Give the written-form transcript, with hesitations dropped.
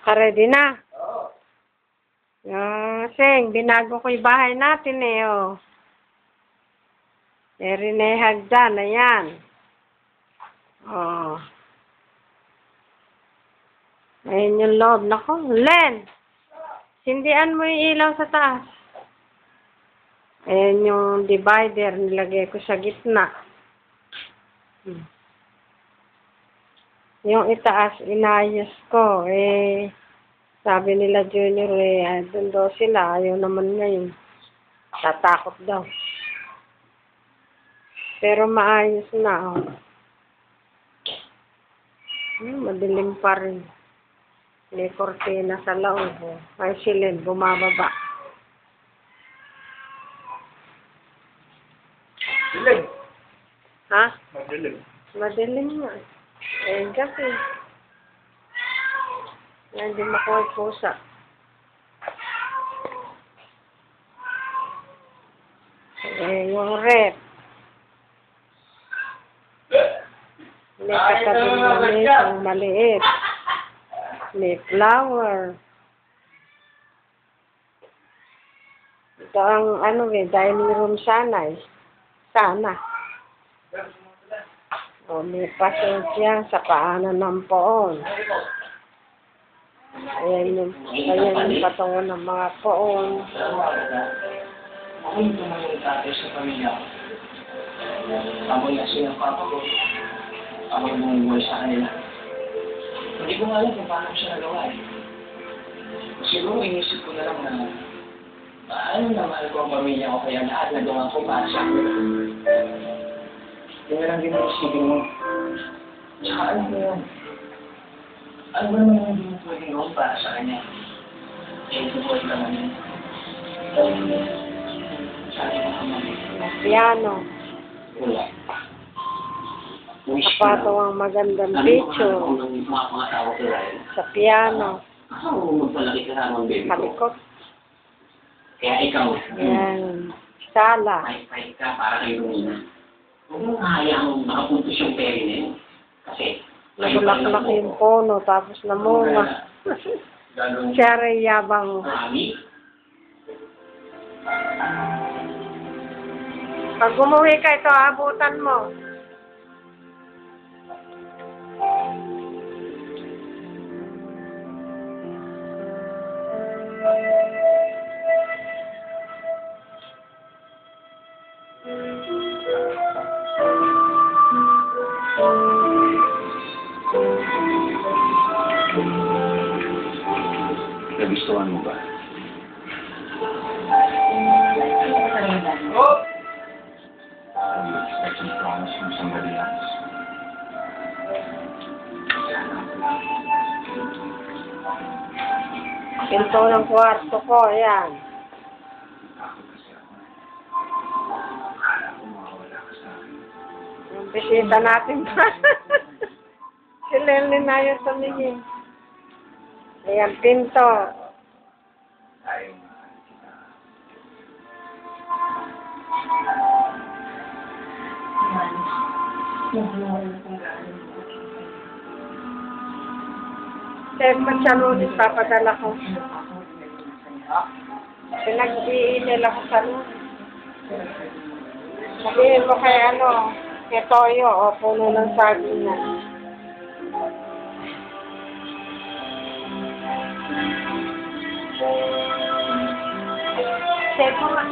Ready na? Sing, binago ko yung bahay natin eh, oh. Erinehag dyan, ayan. Oh. Ayan yung loob. Nako, Len! Sindihan mo yung ilaw sa taas. Ayan yung divider, nilagay ko sa gitna. Yung itaas, inayos ko. Sabi nila Junior, doon daw sila. Ayaw naman ngayon. Tatakot daw. Pero maayos na, oh. Madilim pa rin. May kortina sa loob, oh. Ay, silid, bumababa. Dilim. Ha? Madilim. Madilim nga. Kasi. Hindi makuha yung pusa. Yung rep. May katabing maliit, ang maliit. May flower. Ito ang dining room sana eh. Sana. May pasensya sa paanan ng poon. Ayan yung patungo ng mga poon. Ako yung tumulong tatay sa pamilya ko. Ako yung asin ng papa ko. Ako yung bumubuhay sa kanila. Hindi ko nga alam kung paano siya nagawa eh. Siguro inisip ko na lang na ano na mahal ko ang pamilya ko kaya lahat nagawa ko para sa akin. Kaya lang din ang isipin mo. Tsaka alam ko yun. Ano ba naman yung hindi mo pwedeng gawin para sa kanya? Ito po ito naman yun. Sabi mo naman. Piano. Wala. Kapato ang magandang picture. Sa piano. Magpalaki ka naman, baby ko. Kalikot. Kaya ikaw. Yan. Sala. Fight ka para kayo lumina. Huwag mong hayaang makapuntos yung peri na yun. Kasi, Nagulaklak yung puno, tapos namunga. Siya rin yabang. marami. Pag umuwi ka, ito, abutan mo. Nagustuhan mo ba? Oh! Are you expecting promise from somebody else? Pinto ng kwarto ko, ayan. Yung bisita natin pa. Si Lenny na yun tumingin. Ayan, pinto. Check mo siya lulit, papadala ko. Pinag-i-email ako sa lulit. Sabihin mo kay kay Toyo, o puno ng saging na. Check mo nga.